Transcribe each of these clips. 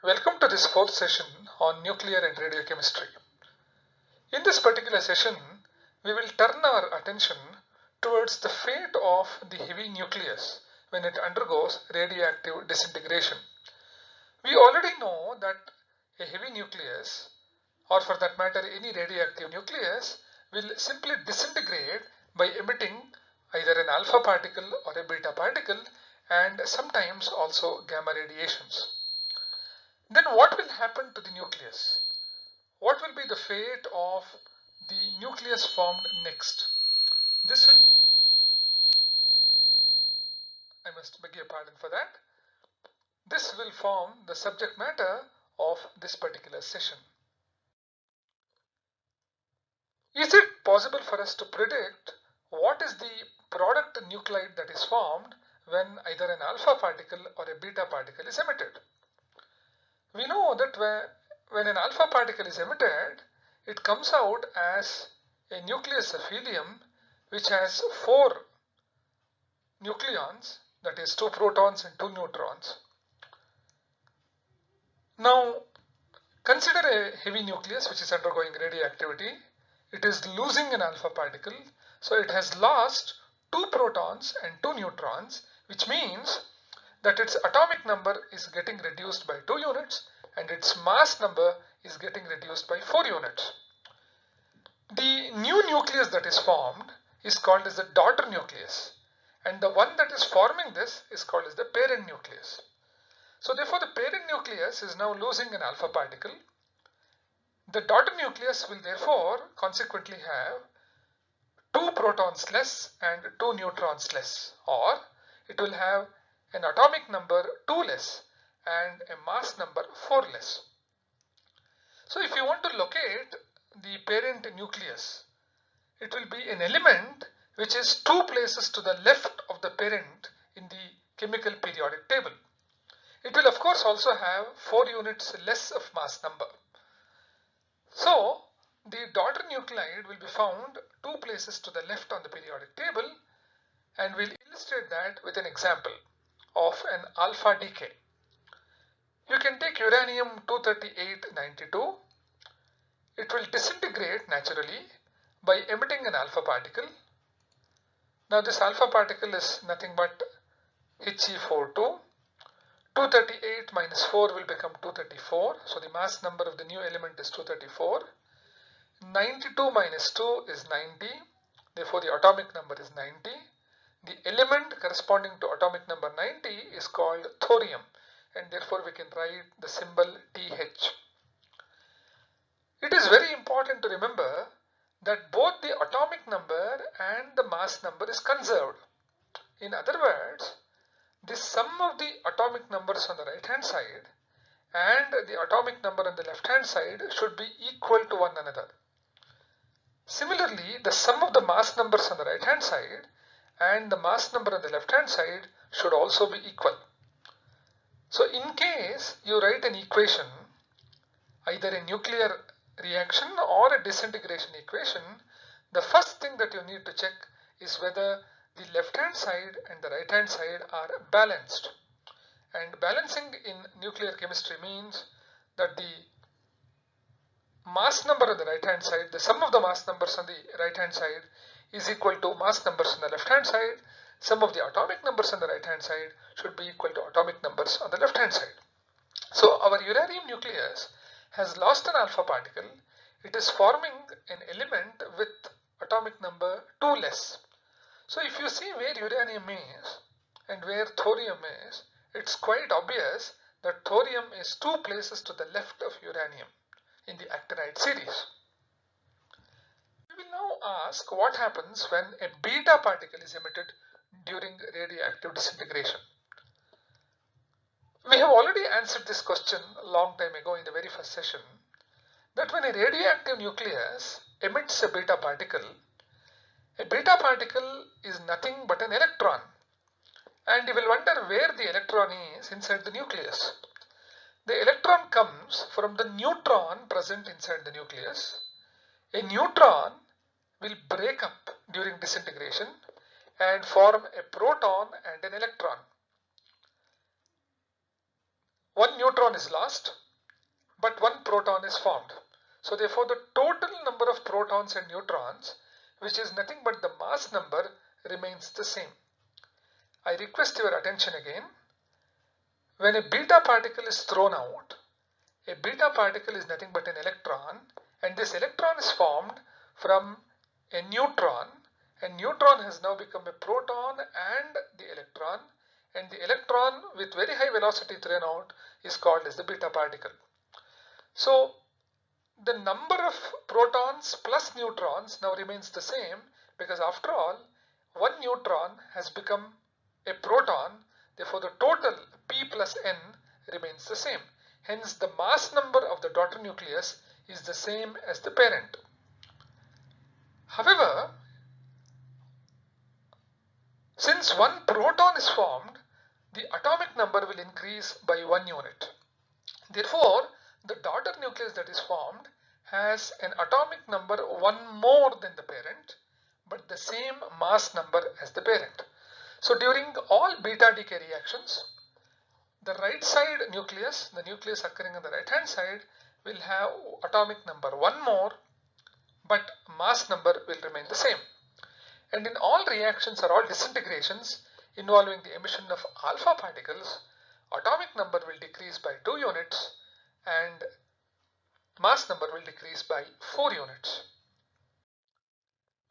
Welcome to this fourth session on nuclear and radiochemistry. In this particular session, we will turn our attention towards the fate of the heavy nucleus when it undergoes radioactive disintegration. We already know that a heavy nucleus, or for that matter any radioactive nucleus, will simply disintegrate by emitting either an alpha particle or a beta particle and sometimes also gamma radiations. Then what will happen to the nucleus? What will be the fate of the nucleus formed next? This will, I must beg your pardon for that. This will form the subject matter of this particular session. Is it possible for us to predict what is the product nuclide that is formed when either an alpha particle or a beta particle is emitted? We know that when an alpha particle is emitted, it comes out as a nucleus of helium which has 4 nucleons, that is 2 protons and 2 neutrons. Now consider a heavy nucleus which is undergoing radioactivity. It is losing an alpha particle, so it has lost 2 protons and 2 neutrons, which means that its atomic number is getting reduced by 2 units and its mass number is getting reduced by 4 units. The new nucleus that is formed is called as the daughter nucleus, and the one that is forming this is called as the parent nucleus. So therefore the parent nucleus is now losing an alpha particle. The daughter nucleus will therefore consequently have 2 protons less and 2 neutrons less, or it will have an atomic number 2 less and a mass number 4 less. So if you want to locate the parent nucleus, it will be an element which is 2 places to the left of the parent in the chemical periodic table. It will of course also have 4 units less of mass number. So the daughter nuclide will be found 2 places to the left on the periodic table, and we'll illustrate that with an example of an alpha decay. You can take uranium-238-92. It will disintegrate naturally by emitting an alpha particle. Now this alpha particle is nothing but He42. 238 minus 4 will become 234. So the mass number of the new element is 234. 92 minus 2 is 90. Therefore the atomic number is 90. The element corresponding to atomic number 90 is called thorium, and therefore we can write the symbol Th. It is very important to remember that both the atomic number and the mass number is conserved. In other words, the sum of the atomic numbers on the right hand side and the atomic number on the left hand side should be equal to one another. Similarly, the sum of the mass numbers on the right hand side and the mass number on the left hand side should also be equal. So in case you write an equation, either a nuclear reaction or a disintegration equation, the first thing that you need to check is whether the left hand side and the right hand side are balanced. And balancing in nuclear chemistry means that the mass number on the right hand side, the sum of the mass numbers on the right hand side is equal to mass numbers on the left hand side. Sum of the atomic numbers on the right hand side should be equal to atomic numbers on the left hand side. So our uranium nucleus has lost an alpha particle. It is forming an element with atomic number 2 less. So if you see where uranium is and where thorium is, it's quite obvious that thorium is 2 places to the left of uranium in the actinide series. We will now ask what happens when a beta particle is emitted during radioactive disintegration. We have already answered this question a long time ago in the very first session, that when a radioactive nucleus emits a beta particle is nothing but an electron, and you will wonder where the electron is inside the nucleus. The electron comes from the neutron present inside the nucleus. A neutron will break up during disintegration and form a proton and an electron. One neutron neutron is lost, but one proton is formed. So therefore the total number of protons and neutrons, which is nothing but the mass number, remains the same. I request your attention again. When a beta particle is thrown out, a beta particle is nothing but an electron, and this electron is formed from a neutron, and neutron has now become a proton and the electron, and the electron with very high velocity thrown out is called as the beta particle. So the number of protons plus neutrons now remains the same, because after all, one neutron has become a proton, therefore the total P plus N remains the same. Hence the mass number of the daughter nucleus is the same as the parent. However, since one proton is formed, the atomic number will increase by 1 unit. Therefore, the daughter nucleus that is formed has an atomic number 1 more than the parent, but the same mass number as the parent. So during all beta decay reactions, the right side nucleus, the nucleus occurring on the right hand side, will have atomic number 1 more, but mass number will remain the same. And in all reactions or all disintegrations involving the emission of alpha particles, atomic number will decrease by 2 units and mass number will decrease by 4 units.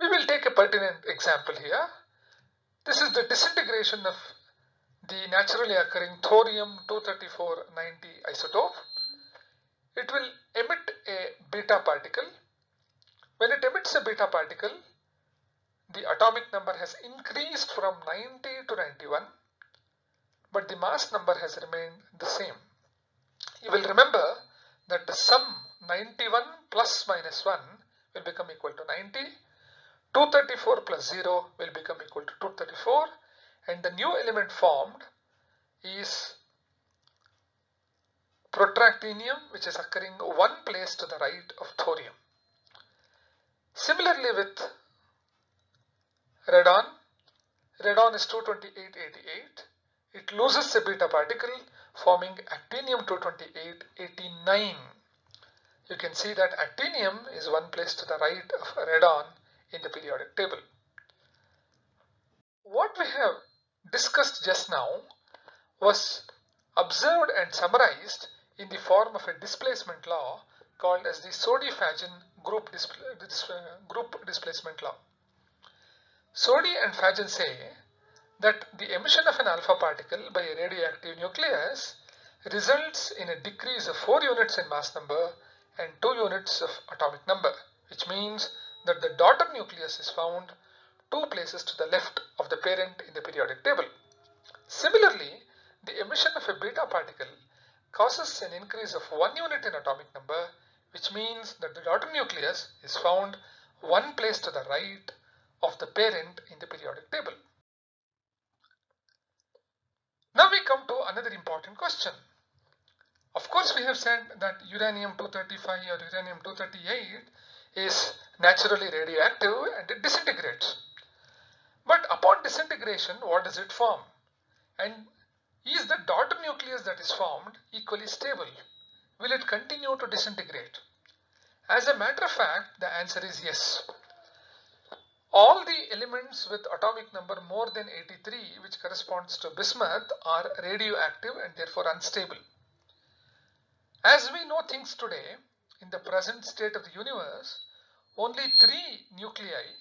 We will take a pertinent example here. This is the disintegration of the naturally occurring thorium-234-90 isotope. It will emit a beta particle. When it emits a beta particle, the atomic number has increased from 90 to 91, but the mass number has remained the same. You will remember that the sum 91 plus minus 1 will become equal to 90, 234 plus 0 will become equal to 234, and the new element formed is protractinium, which is occurring one place to the right of thorium. Similarly with radon, radon is 22888. It loses a beta particle, forming actinium-228-89. You can see that actinium is one place to the right of radon in the periodic table. What we have discussed just now was observed and summarized in the form of a displacement law called as the Soddy-Fagen group displacement law. Soddy and Fagen say that the emission of an alpha particle by a radioactive nucleus results in a decrease of 4 units in mass number and 2 units of atomic number, which means that the daughter nucleus is found 2 places to the left of the parent in the periodic table. Similarly, the emission of a beta particle causes an increase of 1 unit in atomic number, which means that the daughter nucleus is found 1 place to the right of the parent in the periodic table. Now we come to another important question. Of course, we have said that uranium-235 or uranium-238 is naturally radioactive and it disintegrates. But upon disintegration, what does it form? And is the daughter nucleus that is formed equally stable? Will it continue to disintegrate? As a matter of fact, the answer is yes. All the elements with atomic number more than 83, which corresponds to bismuth, are radioactive and therefore unstable. As we know things today, in the present state of the universe, only 3 nuclei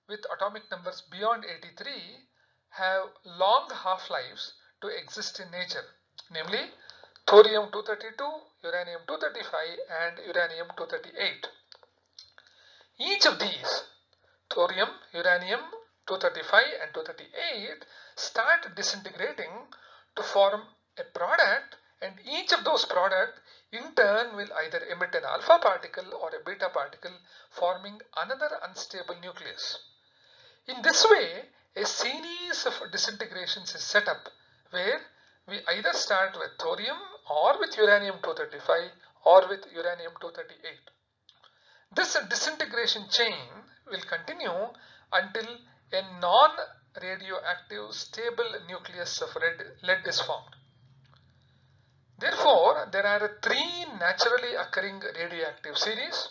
with atomic numbers beyond 83 have long half-lives to exist in nature, namely thorium-232, uranium-235 and uranium-238. Each of these, thorium, uranium, 235 and 238, start disintegrating to form a product, and each of those products in turn will either emit an alpha particle or a beta particle, forming another unstable nucleus. In this way, a series of disintegrations is set up where we either start with thorium or with uranium-235 or with uranium-238. This disintegration chain will continue until a non-radioactive stable nucleus of lead is formed. Therefore, there are three naturally occurring radioactive series.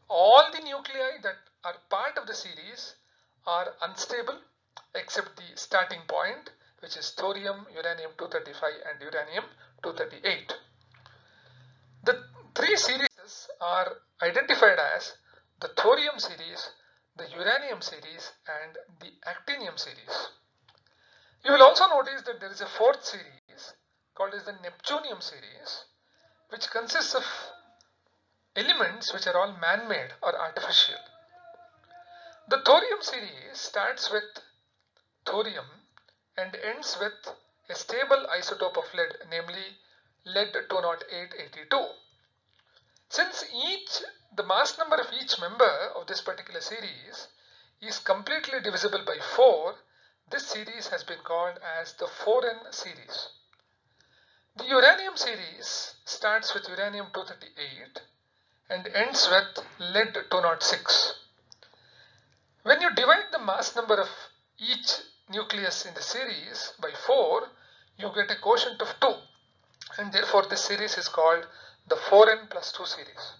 All the nuclei that are part of the series are unstable except the starting point, which is thorium, uranium-235 and uranium-238. The three series are identified as the thorium series, the uranium series and the actinium series. You will also notice that there is a fourth series called as the neptunium series, which consists of elements which are all man-made or artificial. The thorium series starts with thorium and ends with a stable isotope of lead, namely lead-208-82. Since the mass number of each member of this particular series is completely divisible by 4, this series has been called as the 4n series. The uranium series starts with uranium-238 and ends with lead-206. When you divide the mass number of each nucleus in the series by 4, you get a quotient of 2, and therefore this series is called the 4n plus 2 series.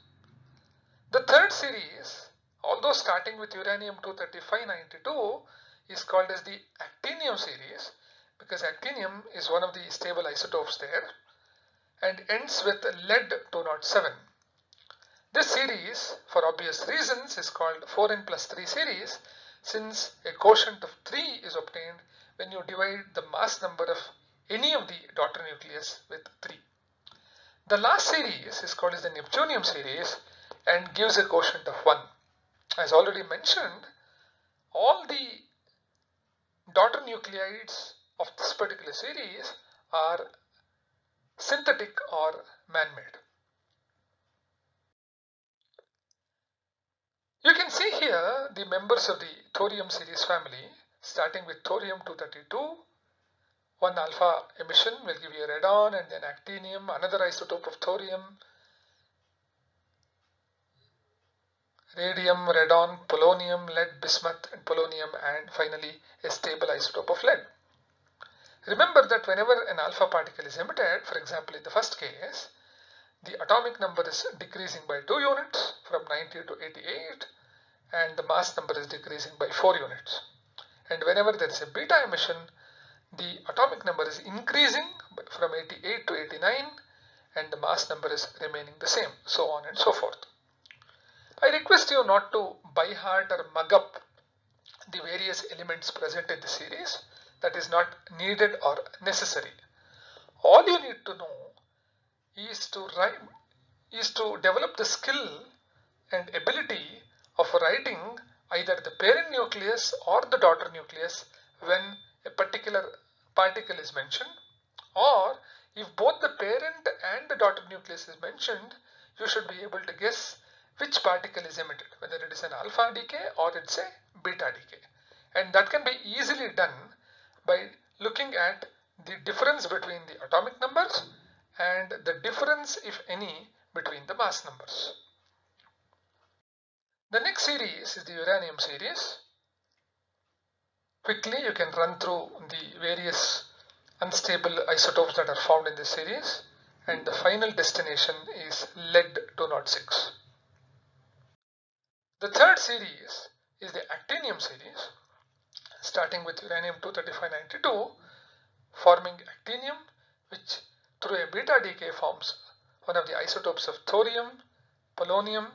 The third series, although starting with uranium-235-92, is called as the actinium series because actinium is one of the stable isotopes there, and ends with lead-207. This series, for obvious reasons, is called 4n plus 3 series since a quotient of 3 is obtained when you divide the mass number of any of the daughter nucleus with 3. The last series is called as the neptunium series and gives a quotient of 1. As already mentioned, all the daughter nucleides of this particular series are synthetic or man-made. You can see here the members of the thorium series family, starting with thorium-232. One alpha emission will give you a radon, and then actinium, another isotope of thorium, radium, radon, polonium, lead, bismuth, and polonium, and finally a stable isotope of lead. Remember that whenever an alpha particle is emitted, for example in the first case, the atomic number is decreasing by 2 units from 90 to 88, and the mass number is decreasing by 4 units. And whenever there is a beta emission, the atomic number is increasing from 88 to 89, and the mass number is remaining the same, so on and so forth. I request you not to by heart or mug up the various elements present in the series. That is not needed or necessary. All you need to know is to develop the skill and ability of writing either the parent nucleus or the daughter nucleus when a particular particle is mentioned, or if both the parent and the daughter nucleus is mentioned, you should be able to guess which particle is emitted, whether it is an alpha decay or it's a beta decay. And that can be easily done by looking at the difference between the atomic numbers and the difference, if any, between the mass numbers. The next series is the uranium series. Quickly you can run through the various unstable isotopes that are found in this series, and the final destination is lead-206. The third series is the actinium series, starting with uranium-235-92, forming actinium, which through a beta decay forms one of the isotopes of thorium, polonium,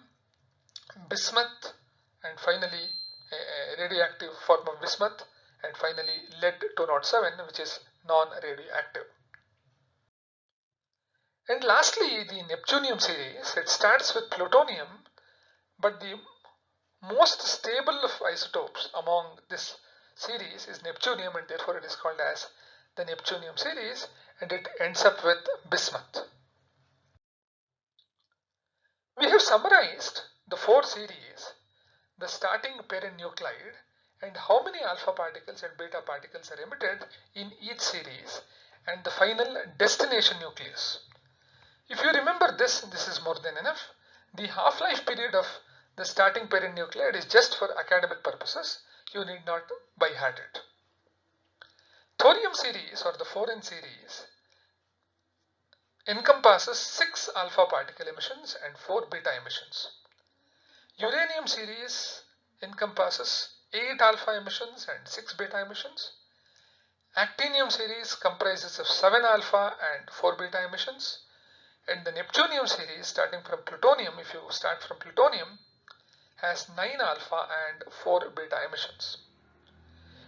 bismuth, and finally a radioactive form of bismuth, and finally lead-207, which is non-radioactive. And lastly, the neptunium series. It starts with plutonium, but the most stable of isotopes among this series is neptunium, and therefore it is called as the neptunium series, and it ends up with bismuth. We have summarized the 4 series, the starting parent nuclide, and how many alpha particles and beta particles are emitted in each series, and the final destination nucleus. If you remember this is more than enough. The half-life period of the starting parent nuclide is just for academic purposes. You need not by heart it. Thorium series, or the 4n series, encompasses 6 alpha particle emissions and 4 beta emissions. Uranium series encompasses 8 alpha emissions and 6 beta emissions. Actinium series comprises of 7 alpha and 4 beta emissions. And the Neptunium series, starting from plutonium, if you start from plutonium, has 9 alpha and 4 beta emissions.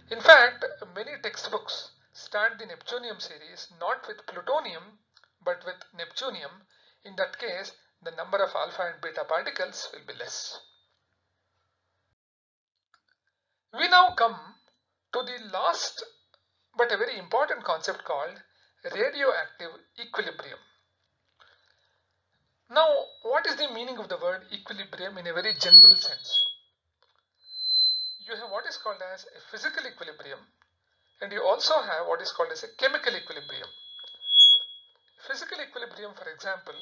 In fact, many textbooks start the Neptunium series not with plutonium but with Neptunium. In that case, the number of alpha and beta particles will be less. We now come to the last but a very important concept called radioactive equilibrium. Now, what is the meaning of the word equilibrium in a very general sense? You have what is called as a physical equilibrium, and you also have what is called as a chemical equilibrium. Physical equilibrium, for example,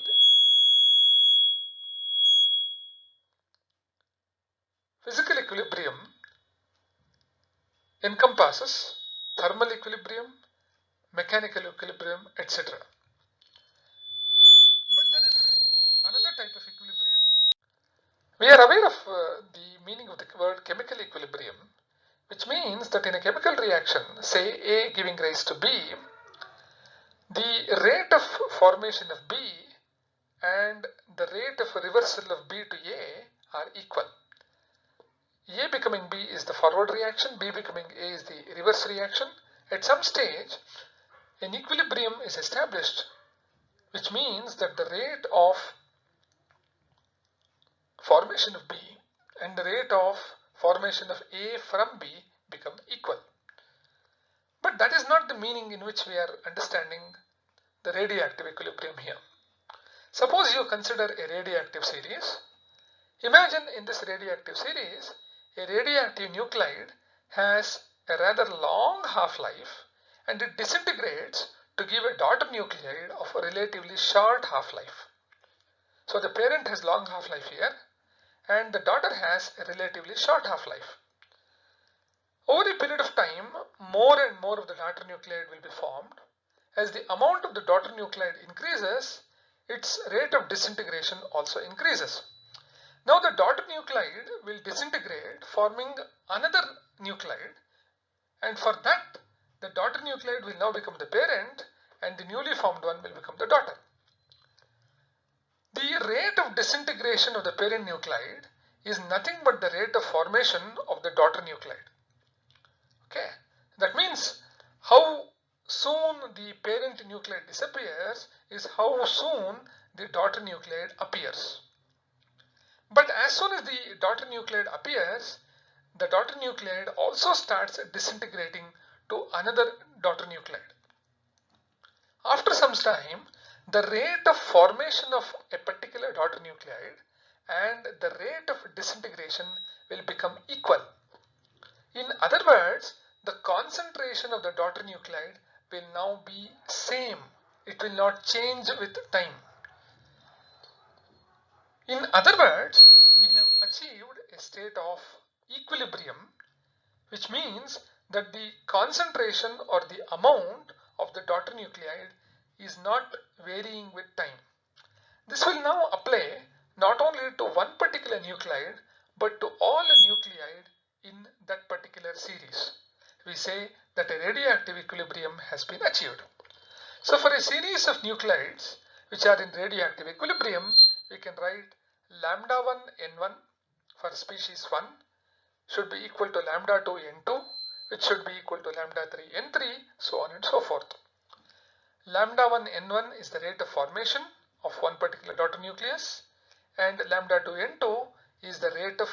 encompasses thermal equilibrium, mechanical equilibrium, etc. But there is another type of equilibrium. We are aware of the meaning of the word chemical equilibrium, which means that in a chemical reaction, say A giving rise to B, the rate of formation of B and the rate of reversal of B to A are equal. A becoming B is the forward reaction, B becoming A is the reverse reaction. At some stage, an equilibrium is established, which means that the rate of formation of B and the rate of formation of A from B become equal. But that is not the meaning in which we are understanding the radioactive equilibrium here. Suppose you consider a radioactive series. Imagine in this radioactive series, a radioactive nuclide has a rather long half-life and it disintegrates to give a daughter nuclide of a relatively short half-life. So the parent has long half-life here and the daughter has a relatively short half-life. Over a period of time, more and more of the daughter nuclide will be formed. As the amount of the daughter nuclide increases, its rate of disintegration also increases. Now the daughter nuclide will disintegrate, forming another nuclide, and for that the daughter nuclide will now become the parent and the newly formed one will become the daughter. The rate of disintegration of the parent nuclide is nothing but the rate of formation of the daughter nuclide. Okay, that means how soon the parent nuclide disappears is how soon the daughter nuclide appears. But as soon as the daughter nuclide appears, the daughter nuclide also starts disintegrating to another daughter nuclide. After some time, the rate of formation of a particular daughter nuclide and the rate of disintegration will become equal. In other words, the concentration of the daughter nuclide will now be same. It will not change with time. In other words, we have achieved a state of equilibrium, which means that the concentration or the amount of the daughter nuclide is not varying with time. This will now apply not only to one particular nuclide but to all nuclei in that particular series. We say that a radioactive equilibrium has been achieved. So for a series of nuclides which are in radioactive equilibrium, we can write lambda 1 N1 for species 1 should be equal to lambda 2 N2, which should be equal to lambda 3 N3, so on and so forth. Lambda 1 N1 is the rate of formation of one particular daughter nucleus, and lambda 2 N2 is the rate of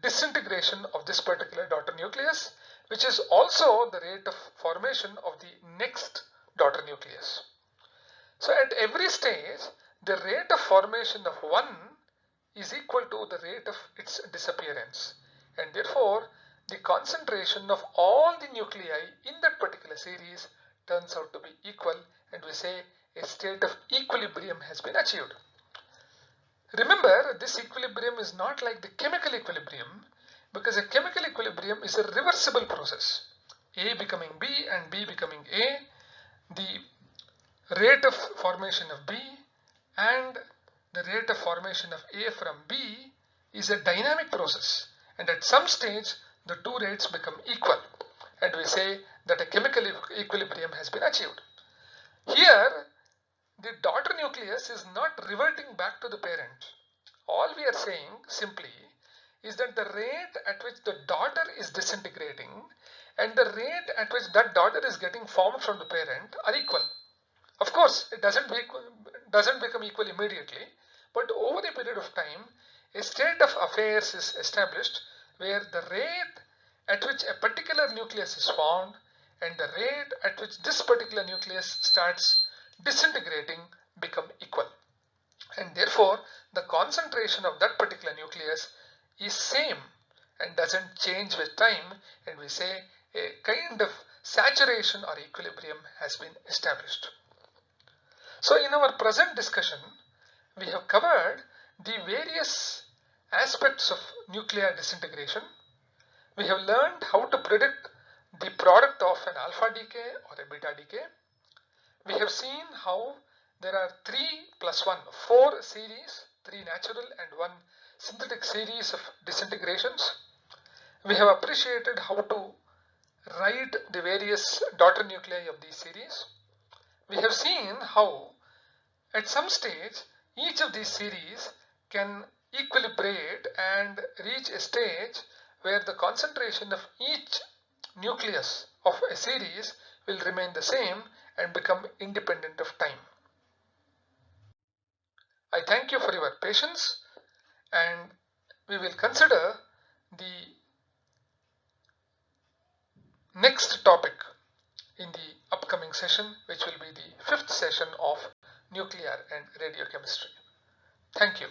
disintegration of this particular daughter nucleus, which is also the rate of formation of the next daughter nucleus. So at every stage, the rate of formation of one is equal to the rate of its disappearance, and therefore the concentration of all the nuclei in that particular series turns out to be equal, and we say a state of equilibrium has been achieved. Remember, this equilibrium is not like the chemical equilibrium, because a chemical equilibrium is a reversible process. A becoming B and B becoming A, the rate of formation of B and the rate of formation of A from B is a dynamic process, and at some stage the two rates become equal, and we say that a chemical equilibrium has been achieved. Here the daughter nucleus is not reverting back to the parent. All we are saying simply is that the rate at which the daughter is disintegrating and the rate at which that daughter is getting formed from the parent are equal. Of course, it doesn't become equal immediately, but over a period of time, a state of affairs is established where the rate at which a particular nucleus is formed and the rate at which this particular nucleus starts disintegrating become equal. And therefore, the concentration of that particular nucleus is same and doesn't change with time, and we say a kind of saturation or equilibrium has been established. So in our present discussion, we have covered the various aspects of nuclear disintegration. We have learned how to predict the product of an alpha decay or a beta decay. We have seen how there are 3 plus 1, 4 series, 3 natural and 1 synthetic series of disintegrations. We have appreciated how to write the various daughter nuclei of these series. We have seen how at some stage each of these series can equilibrate and reach a stage where the concentration of each nucleus of a series will remain the same and become independent of time. I thank you for your patience, and we will consider the next topic in the upcoming session, which will be the 5th session of nuclear and radiochemistry. Thank you.